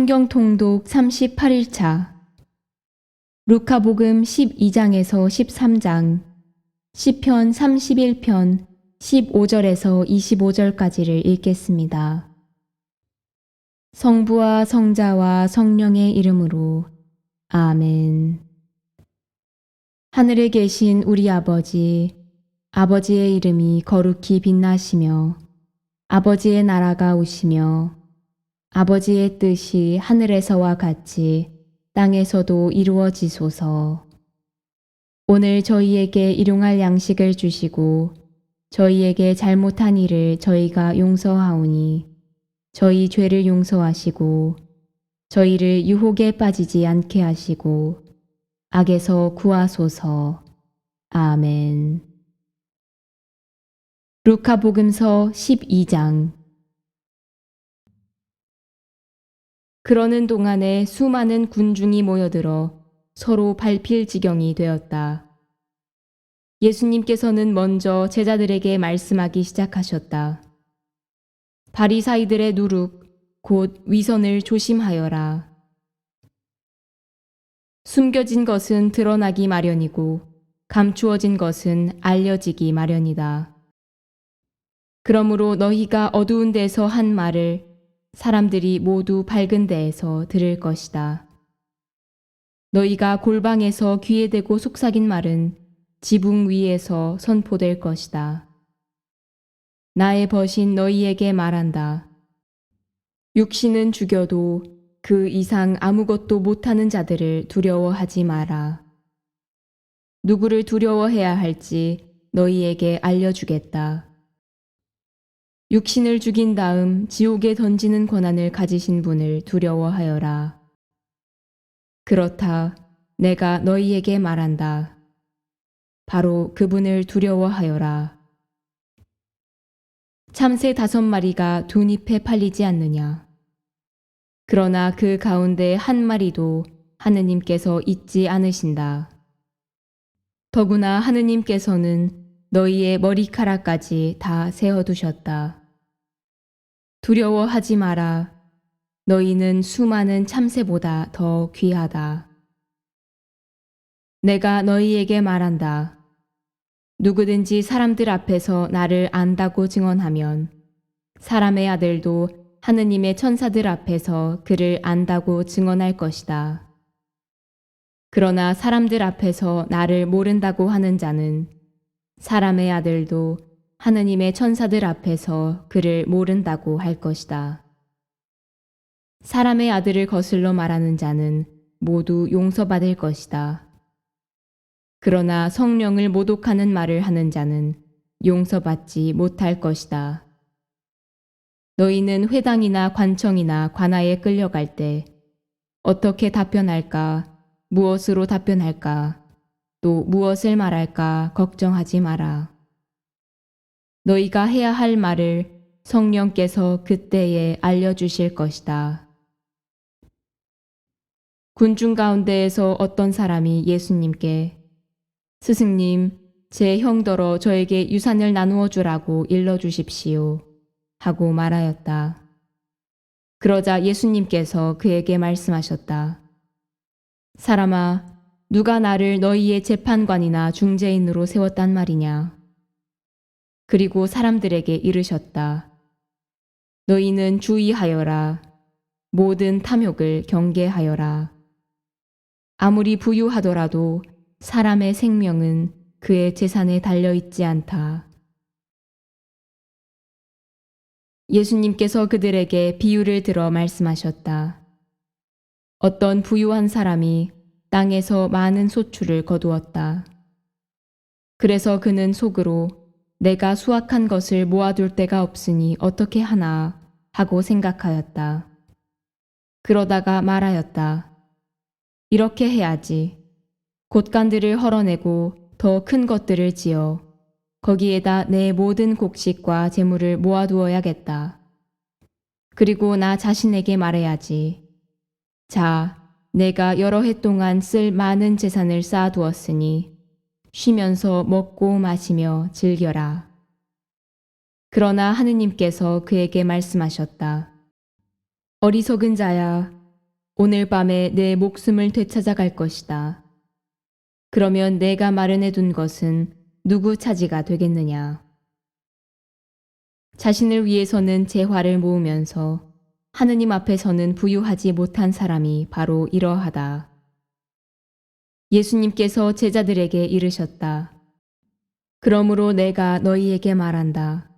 성경 통독 38일차 루카복음 12장에서 13장, 시편 31편 15절에서 25절까지를 읽겠습니다. 성부와 성자와 성령의 이름으로 아멘. 하늘에 계신 우리 아버지, 아버지의 이름이 거룩히 빛나시며 아버지의 나라가 오시며 아버지의 뜻이 하늘에서와 같이 땅에서도 이루어지소서. 오늘 저희에게 일용할 양식을 주시고 저희에게 잘못한 일을 저희가 용서하오니 저희 죄를 용서하시고 저희를 유혹에 빠지지 않게 하시고 악에서 구하소서. 아멘. 루카복음서 12장. 그러는 동안에 수많은 군중이 모여들어 서로 밟힐 지경이 되었다. 예수님께서는 먼저 제자들에게 말씀하기 시작하셨다. 바리사이들의 누룩, 곧 위선을 조심하여라. 숨겨진 것은 드러나기 마련이고 감추어진 것은 알려지기 마련이다. 그러므로 너희가 어두운 데서 한 말을 사람들이 모두 밝은 데에서 들을 것이다. 너희가 골방에서 귀에 대고 속삭인 말은 지붕 위에서 선포될 것이다. 나의 벗인 너희에게 말한다. 육신은 죽여도 그 이상 아무것도 못하는 자들을 두려워하지 마라. 누구를 두려워해야 할지 너희에게 알려주겠다. 육신을 죽인 다음 지옥에 던지는 권한을 가지신 분을 두려워하여라. 그렇다, 내가 너희에게 말한다. 바로 그분을 두려워하여라. 참새 5마리가 두 잎에 팔리지 않느냐. 그러나 그 가운데 한 마리도 하느님께서 잊지 않으신다. 더구나 하느님께서는 너희의 머리카락까지 다 세어두셨다. 두려워하지 마라. 너희는 수많은 참새보다 더 귀하다. 내가 너희에게 말한다. 누구든지 사람들 앞에서 나를 안다고 증언하면 사람의 아들도 하느님의 천사들 앞에서 그를 안다고 증언할 것이다. 그러나 사람들 앞에서 나를 모른다고 하는 자는 사람의 아들도 하느님의 천사들 앞에서 그를 모른다고 할 것이다. 사람의 아들을 거슬러 말하는 자는 모두 용서받을 것이다. 그러나 성령을 모독하는 말을 하는 자는 용서받지 못할 것이다. 너희는 회당이나 관청이나 관아에 끌려갈 때 어떻게 답변할까, 무엇으로 답변할까, 또 무엇을 말할까 걱정하지 마라. 너희가 해야 할 말을 성령께서 그때에 알려주실 것이다. 군중 가운데에서 어떤 사람이 예수님께 스승님, 제 형더러 저에게 유산을 나누어 주라고 일러주십시오 하고 말하였다. 그러자 예수님께서 그에게 말씀하셨다. 사람아, 누가 나를 너희의 재판관이나 중재인으로 세웠단 말이냐? 그리고 사람들에게 이르셨다. 너희는 주의하여라. 모든 탐욕을 경계하여라. 아무리 부유하더라도 사람의 생명은 그의 재산에 달려있지 않다. 예수님께서 그들에게 비유를 들어 말씀하셨다. 어떤 부유한 사람이 땅에서 많은 소출을 거두었다. 그래서 그는 속으로 내가 수확한 것을 모아둘 데가 없으니 어떻게 하나 하고 생각하였다. 그러다가 말하였다. 이렇게 해야지. 곳간들을 헐어내고 더 큰 것들을 지어 거기에다 내 모든 곡식과 재물을 모아두어야겠다. 그리고 나 자신에게 말해야지. 자, 내가 여러 해 동안 쓸 많은 재산을 쌓아두었으니 쉬면서 먹고 마시며 즐겨라. 그러나 하느님께서 그에게 말씀하셨다. 어리석은 자야, 오늘 밤에 내 목숨을 되찾아갈 것이다. 그러면 내가 마련해 둔 것은 누구 차지가 되겠느냐? 자신을 위해서는 재화를 모으면서 하느님 앞에서는 부유하지 못한 사람이 바로 이러하다. 예수님께서 제자들에게 이르셨다. 그러므로 내가 너희에게 말한다.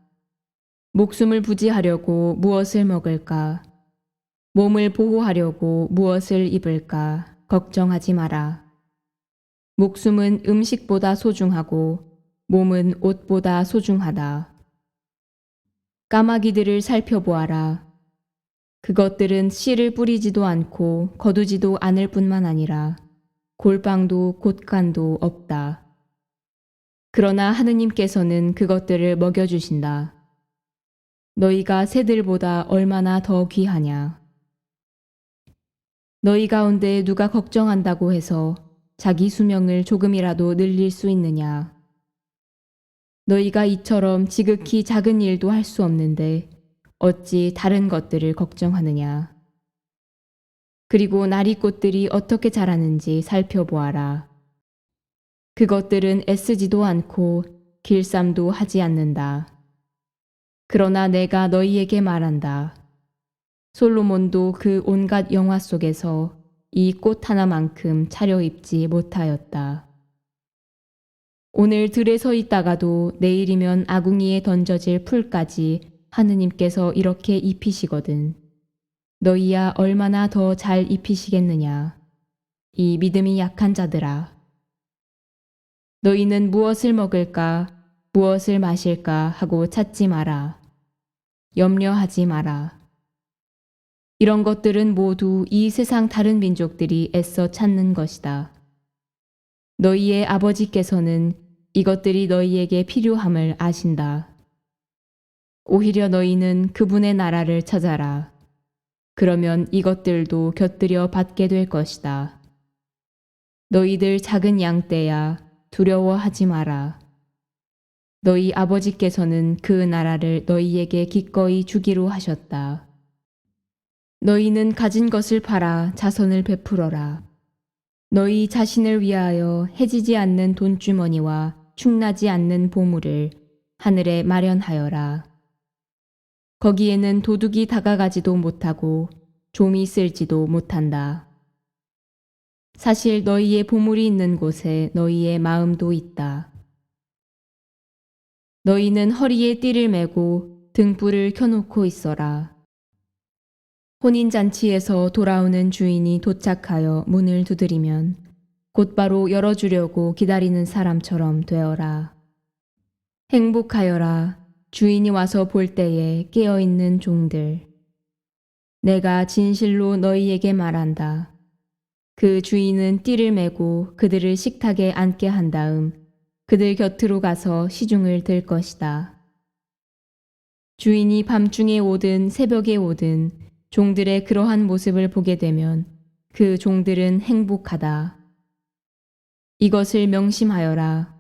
목숨을 부지하려고 무엇을 먹을까? 몸을 보호하려고 무엇을 입을까? 걱정하지 마라. 목숨은 음식보다 소중하고 몸은 옷보다 소중하다. 까마귀들을 살펴보아라. 그것들은 씨를 뿌리지도 않고 거두지도 않을 뿐만 아니라 골방도 곳간도 없다. 그러나 하느님께서는 그것들을 먹여주신다. 너희가 새들보다 얼마나 더 귀하냐. 너희 가운데 누가 걱정한다고 해서 자기 수명을 조금이라도 늘릴 수 있느냐. 너희가 이처럼 지극히 작은 일도 할 수 없는데 어찌 다른 것들을 걱정하느냐. 그리고 나리꽃들이 어떻게 자라는지 살펴보아라. 그것들은 애쓰지도 않고 길쌈도 하지 않는다. 그러나 내가 너희에게 말한다. 솔로몬도 그 온갖 영화 속에서 이 꽃 하나만큼 차려입지 못하였다. 오늘 들에 서 있다가도 내일이면 아궁이에 던져질 풀까지 하느님께서 이렇게 입히시거든. 너희야 얼마나 더 잘 입히시겠느냐. 이 믿음이 약한 자들아. 너희는 무엇을 먹을까, 무엇을 마실까 하고 찾지 마라. 염려하지 마라. 이런 것들은 모두 이 세상 다른 민족들이 애써 찾는 것이다. 너희의 아버지께서는 이것들이 너희에게 필요함을 아신다. 오히려 너희는 그분의 나라를 찾아라. 그러면 이것들도 곁들여 받게 될 것이다. 너희들 작은 양떼야 두려워하지 마라. 너희 아버지께서는 그 나라를 너희에게 기꺼이 주기로 하셨다. 너희는 가진 것을 팔아 자선을 베풀어라. 너희 자신을 위하여 해지지 않는 돈주머니와 축나지 않는 보물을 하늘에 마련하여라. 거기에는 도둑이 다가가지도 못하고 좀이 쓸지도 못한다. 사실 너희의 보물이 있는 곳에 너희의 마음도 있다. 너희는 허리에 띠를 매고 등불을 켜놓고 있어라. 혼인잔치에서 돌아오는 주인이 도착하여 문을 두드리면 곧바로 열어주려고 기다리는 사람처럼 되어라. 행복하여라. 주인이 와서 볼 때에 깨어있는 종들. 내가 진실로 너희에게 말한다. 그 주인은 띠를 매고 그들을 식탁에 앉게 한 다음 그들 곁으로 가서 시중을 들 것이다. 주인이 밤중에 오든 새벽에 오든 종들의 그러한 모습을 보게 되면 그 종들은 행복하다. 이것을 명심하여라.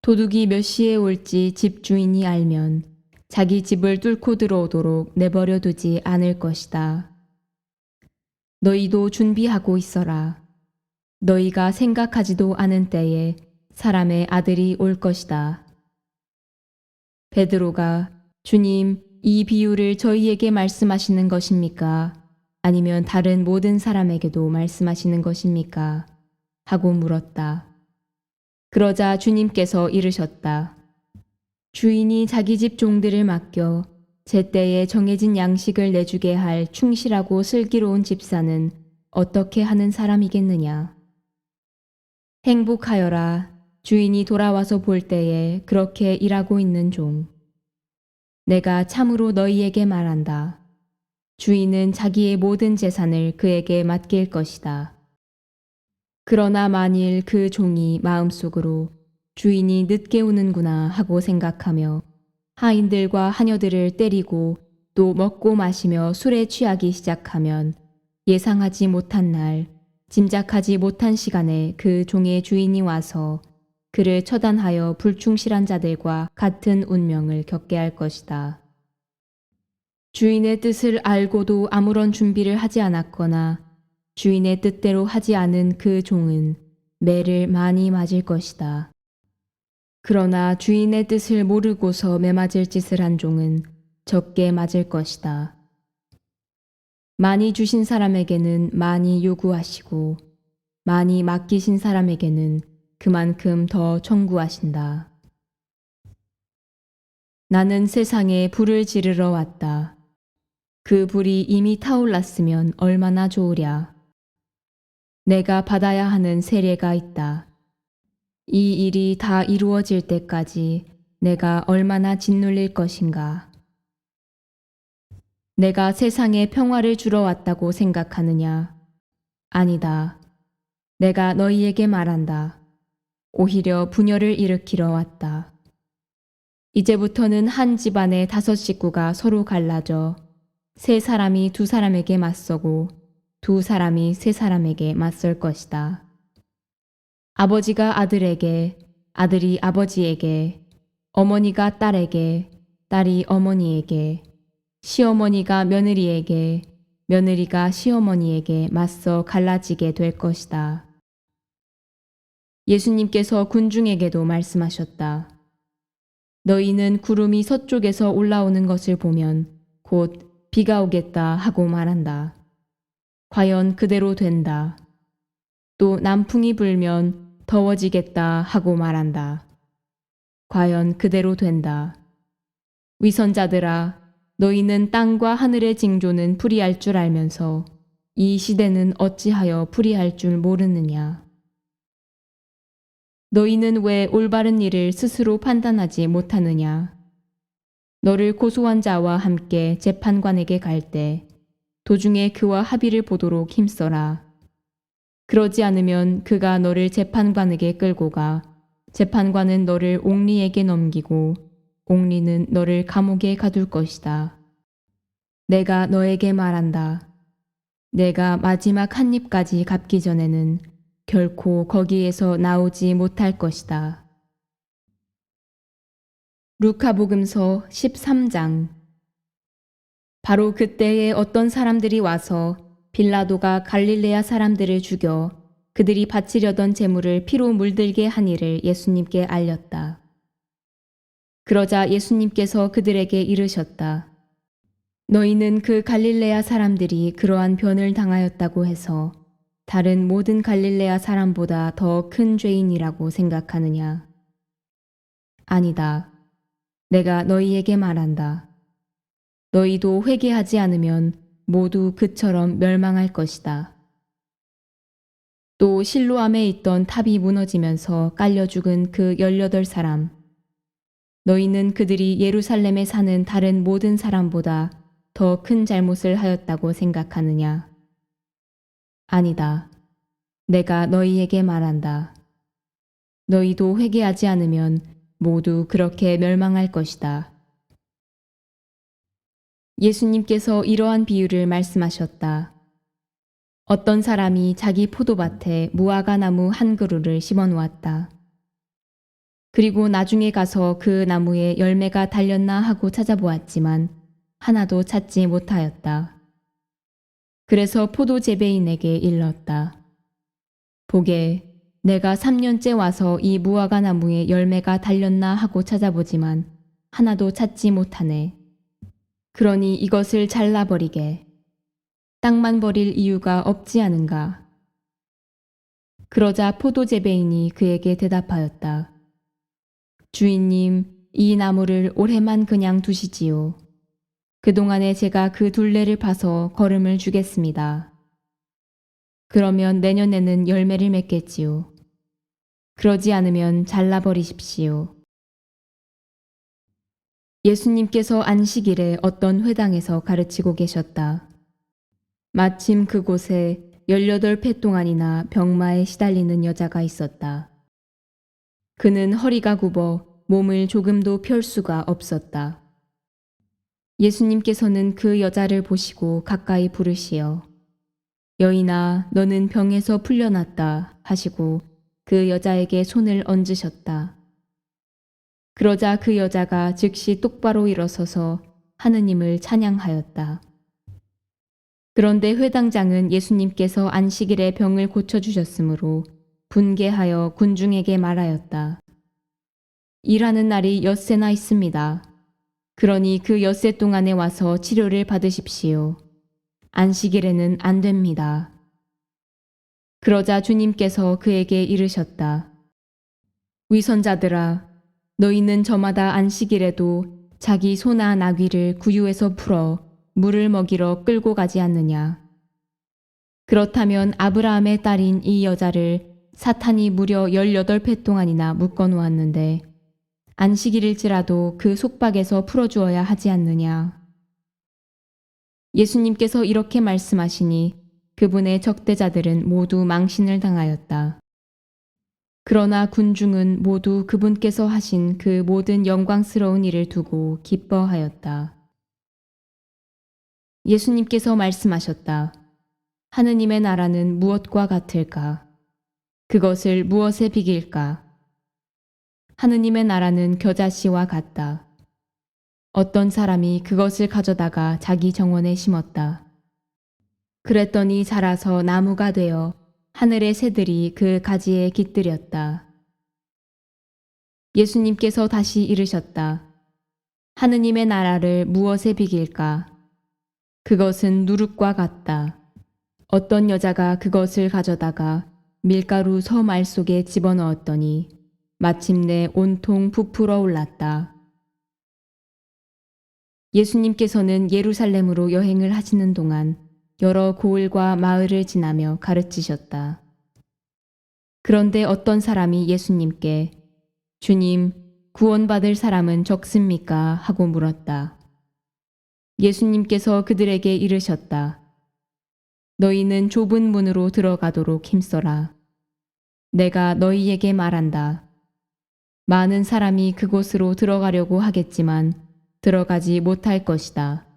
도둑이 몇 시에 올지 집 주인이 알면 자기 집을 뚫고 들어오도록 내버려 두지 않을 것이다. 너희도 준비하고 있어라. 너희가 생각하지도 않은 때에 사람의 아들이 올 것이다. 베드로가 주님, 이 비유를 저희에게 말씀하시는 것입니까? 아니면 다른 모든 사람에게도 말씀하시는 것입니까? 하고 물었다. 그러자 주님께서 이르셨다. 주인이 자기 집 종들을 맡겨 제때에 정해진 양식을 내주게 할 충실하고 슬기로운 집사는 어떻게 하는 사람이겠느냐. 행복하여라. 주인이 돌아와서 볼 때에 그렇게 일하고 있는 종. 내가 참으로 너희에게 말한다. 주인은 자기의 모든 재산을 그에게 맡길 것이다. 그러나 만일 그 종이 마음속으로 주인이 늦게 오는구나 하고 생각하며 하인들과 하녀들을 때리고 또 먹고 마시며 술에 취하기 시작하면 예상하지 못한 날, 짐작하지 못한 시간에 그 종의 주인이 와서 그를 처단하여 불충실한 자들과 같은 운명을 겪게 할 것이다. 주인의 뜻을 알고도 아무런 준비를 하지 않았거나 주인의 뜻대로 하지 않은 그 종은 매를 많이 맞을 것이다. 그러나 주인의 뜻을 모르고서 매맞을 짓을 한 종은 적게 맞을 것이다. 많이 주신 사람에게는 많이 요구하시고 많이 맡기신 사람에게는 그만큼 더 청구하신다. 나는 세상에 불을 지르러 왔다. 그 불이 이미 타올랐으면 얼마나 좋으랴. 내가 받아야 하는 세례가 있다. 이 일이 다 이루어질 때까지 내가 얼마나 짓눌릴 것인가. 내가 세상에 평화를 주러 왔다고 생각하느냐? 아니다. 내가 너희에게 말한다. 오히려 분열을 일으키러 왔다. 이제부터는 한 집안의 5식구가 서로 갈라져 3사람이 2사람에게 맞서고 2사람이 3사람에게 맞설 것이다. 아버지가 아들에게, 아들이 아버지에게, 어머니가 딸에게, 딸이 어머니에게, 시어머니가 며느리에게, 며느리가 시어머니에게 맞서 갈라지게 될 것이다. 예수님께서 군중에게도 말씀하셨다. 너희는 구름이 서쪽에서 올라오는 것을 보면 곧 비가 오겠다 하고 말한다. 과연 그대로 된다. 또 남풍이 불면 더워지겠다 하고 말한다. 과연 그대로 된다. 위선자들아, 너희는 땅과 하늘의 징조는 풀이할 줄 알면서 이 시대는 어찌하여 풀이할 줄 모르느냐. 너희는 왜 올바른 일을 스스로 판단하지 못하느냐. 너를 고소한 자와 함께 재판관에게 갈 때 도중에 그와 합의를 보도록 힘써라. 그러지 않으면 그가 너를 재판관에게 끌고 가 재판관은 너를 옥리에게 넘기고 옥리는 너를 감옥에 가둘 것이다. 내가 너에게 말한다. 내가 마지막 한 입까지 갚기 전에는 결코 거기에서 나오지 못할 것이다. 루카복음서 13장. 바로 그때에 어떤 사람들이 와서 빌라도가 갈릴레아 사람들을 죽여 그들이 바치려던 제물을 피로 물들게 한 일을 예수님께 알렸다. 그러자 예수님께서 그들에게 이르셨다. 너희는 그 갈릴레아 사람들이 그러한 변을 당하였다고 해서 다른 모든 갈릴레아 사람보다 더 큰 죄인이라고 생각하느냐? 아니다. 내가 너희에게 말한다. 너희도 회개하지 않으면 모두 그처럼 멸망할 것이다. 또 실로암에 있던 탑이 무너지면서 깔려 죽은 그 18사람. 너희는 그들이 예루살렘에 사는 다른 모든 사람보다 더 큰 잘못을 하였다고 생각하느냐? 아니다. 내가 너희에게 말한다. 너희도 회개하지 않으면 모두 그렇게 멸망할 것이다. 예수님께서 이러한 비유를 말씀하셨다. 어떤 사람이 자기 포도밭에 무화과 나무 한 그루를 심어 놓았다. 그리고 나중에 가서 그 나무에 열매가 달렸나 하고 찾아보았지만 하나도 찾지 못하였다. 그래서 포도 재배인에게 일렀다. 보게, 내가 3년째 와서 이 무화과 나무에 열매가 달렸나 하고 찾아보지만 하나도 찾지 못하네. 그러니 이것을 잘라버리게. 땅만 버릴 이유가 없지 않은가. 그러자 포도 재배인이 그에게 대답하였다. 주인님, 이 나무를 올해만 그냥 두시지요. 그동안에 제가 그 둘레를 파서 거름을 주겠습니다. 그러면 내년에는 열매를 맺겠지요. 그러지 않으면 잘라버리십시오. 예수님께서 안식일에 어떤 회당에서 가르치고 계셨다. 마침 그곳에 18배 동안이나 병마에 시달리는 여자가 있었다. 그는 허리가 굽어 몸을 조금도 펼 수가 없었다. 예수님께서는 그 여자를 보시고 가까이 부르시어 여인아, 너는 병에서 풀려났다 하시고 그 여자에게 손을 얹으셨다. 그러자 그 여자가 즉시 똑바로 일어서서 하느님을 찬양하였다. 그런데 회당장은 예수님께서 안식일에 병을 고쳐주셨으므로 분개하여 군중에게 말하였다. 일하는 날이 엿새나 있습니다. 그러니 그 엿새 동안에 와서 치료를 받으십시오. 안식일에는 안 됩니다. 그러자 주님께서 그에게 이르셨다. 위선자들아, 너희는 저마다 안식일에도 자기 소나 나귀를 구유에서 풀어 물을 먹이러 끌고 가지 않느냐. 그렇다면 아브라함의 딸인 이 여자를 사탄이 무려 18배 동안이나 묶어 놓았는데 안식일일지라도 그 속박에서 풀어주어야 하지 않느냐. 예수님께서 이렇게 말씀하시니 그분의 적대자들은 모두 망신을 당하였다. 그러나 군중은 모두 그분께서 하신 그 모든 영광스러운 일을 두고 기뻐하였다. 예수님께서 말씀하셨다. 하느님의 나라는 무엇과 같을까? 그것을 무엇에 비길까? 하느님의 나라는 겨자씨와 같다. 어떤 사람이 그것을 가져다가 자기 정원에 심었다. 그랬더니 자라서 나무가 되어 하늘의 새들이 그 가지에 깃들였다. 예수님께서 다시 이르셨다. 하느님의 나라를 무엇에 비길까? 그것은 누룩과 같다. 어떤 여자가 그것을 가져다가 밀가루 서말 속에 집어넣었더니 마침내 온통 부풀어 올랐다. 예수님께서는 예루살렘으로 여행을 하시는 동안 여러 고을과 마을을 지나며 가르치셨다. 그런데 어떤 사람이 예수님께 주님, 구원받을 사람은 적습니까? 하고 물었다. 예수님께서 그들에게 이르셨다. 너희는 좁은 문으로 들어가도록 힘써라. 내가 너희에게 말한다. 많은 사람이 그곳으로 들어가려고 하겠지만 들어가지 못할 것이다.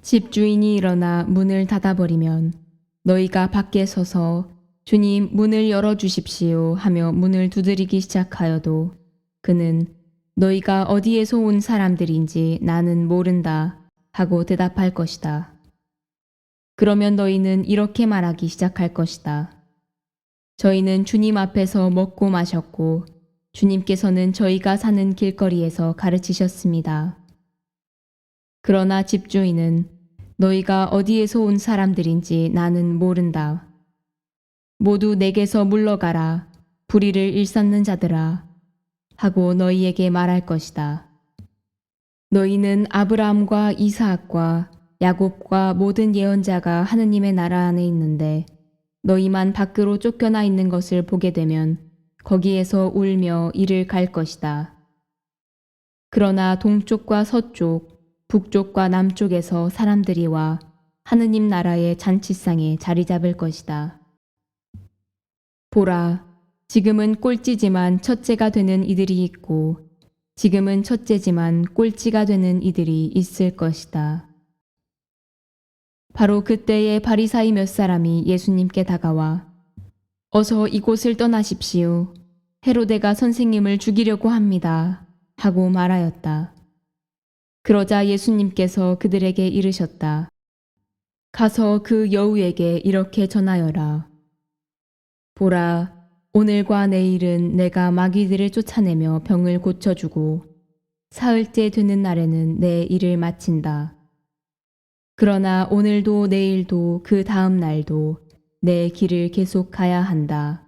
집주인이 일어나 문을 닫아버리면 너희가 밖에 서서 주님 문을 열어주십시오 하며 문을 두드리기 시작하여도 그는 너희가 어디에서 온 사람들인지 나는 모른다 하고 대답할 것이다. 그러면 너희는 이렇게 말하기 시작할 것이다. 저희는 주님 앞에서 먹고 마셨고 주님께서는 저희가 사는 길거리에서 가르치셨습니다. 그러나 집주인은 너희가 어디에서 온 사람들인지 나는 모른다. 모두 내게서 물러가라. 불의를 일삼는 자들아. 하고 너희에게 말할 것이다. 너희는 아브라함과 이사학과 야곱과 모든 예언자가 하느님의 나라 안에 있는데 너희만 밖으로 쫓겨나 있는 것을 보게 되면 거기에서 울며 이를 갈 것이다. 그러나 동쪽과 서쪽, 북쪽과 남쪽에서 사람들이 와 하느님 나라의 잔치상에 자리 잡을 것이다. 보라, 지금은 꼴찌지만 첫째가 되는 이들이 있고 지금은 첫째지만 꼴찌가 되는 이들이 있을 것이다. 바로 그때에 바리사이 몇 사람이 예수님께 다가와 어서 이곳을 떠나십시오. 헤로데가 선생님을 죽이려고 합니다. 하고 말하였다. 그러자 예수님께서 그들에게 이르셨다. 가서 그 여우에게 이렇게 전하여라. 보라, 오늘과 내일은 내가 마귀들을 쫓아내며 병을 고쳐주고 사흘째 되는 날에는 내 일을 마친다. 그러나 오늘도 내일도 그 다음 날도 내 길을 계속 가야 한다.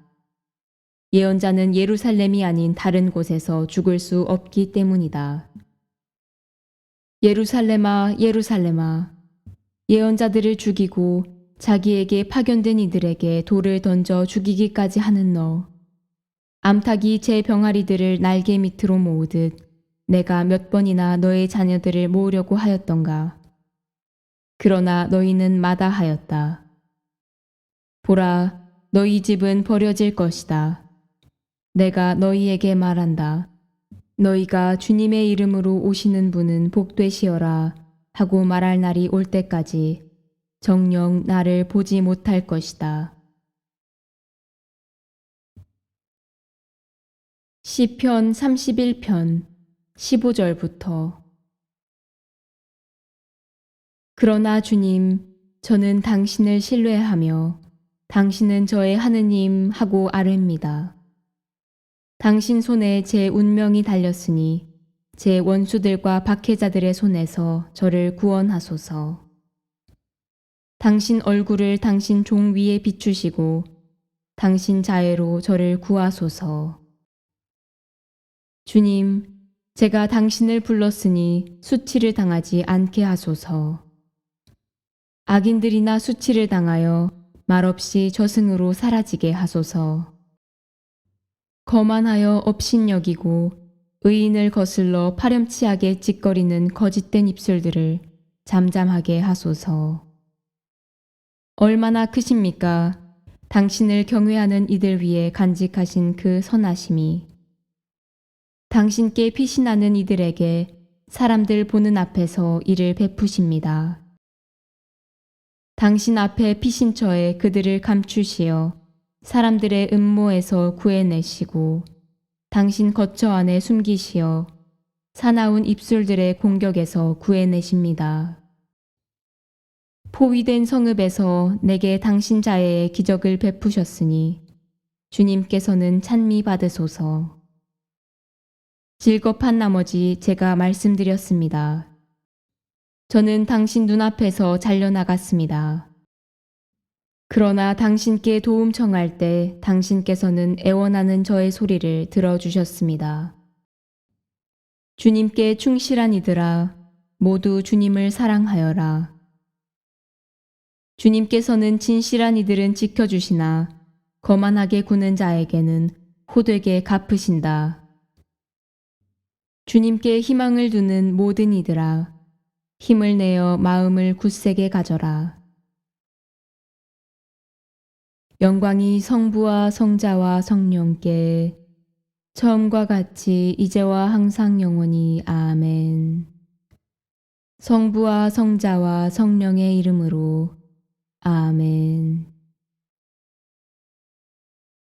예언자는 예루살렘이 아닌 다른 곳에서 죽을 수 없기 때문이다. 예루살렘아, 예루살렘아, 예언자들을 죽이고 자기에게 파견된 이들에게 돌을 던져 죽이기까지 하는 너. 암탉이 제 병아리들을 날개 밑으로 모으듯 내가 몇 번이나 너의 자녀들을 모으려고 하였던가. 그러나 너희는 마다하였다. 보라, 너희 집은 버려질 것이다. 내가 너희에게 말한다. 너희가 주님의 이름으로 오시는 분은 복되시어라 하고 말할 날이 올 때까지 정녕 나를 보지 못할 것이다. 시편 31편 15절부터 그러나 주님, 저는 당신을 신뢰하며 당신은 저의 하느님 하고 아뢰입니다. 당신 손에 제 운명이 달렸으니 제 원수들과 박해자들의 손에서 저를 구원하소서. 당신 얼굴을 당신 종 위에 비추시고 당신 자애로 저를 구하소서. 주님, 제가 당신을 불렀으니 수치를 당하지 않게 하소서. 악인들이나 수치를 당하여 말없이 저승으로 사라지게 하소서. 거만하여 업신여기고 의인을 거슬러 파렴치하게 찌꺼리는 거짓된 입술들을 잠잠하게 하소서. 얼마나 크십니까? 당신을 경외하는 이들 위에 간직하신 그 선하심이. 당신께 피신하는 이들에게 사람들 보는 앞에서 이를 베푸십니다. 당신 앞에 피신처에 그들을 감추시어 사람들의 음모에서 구해내시고 당신 거처 안에 숨기시어 사나운 입술들의 공격에서 구해내십니다. 포위된 성읍에서 내게 당신 자애의 기적을 베푸셨으니 주님께서는 찬미 받으소서. 질겁한 나머지 제가 말씀드렸습니다. 저는 당신 눈앞에서 잘려나갔습니다. 그러나 당신께 도움 청할 때 당신께서는 애원하는 저의 소리를 들어주셨습니다. 주님께 충실한 이들아, 모두 주님을 사랑하여라. 주님께서는 진실한 이들은 지켜주시나 거만하게 구는 자에게는 호되게 갚으신다. 주님께 희망을 두는 모든 이들아, 힘을 내어 마음을 굳세게 가져라. 영광이 성부와 성자와 성령께 처음과 같이 이제와 항상 영원히 아멘. 성부와 성자와 성령의 이름으로 아멘.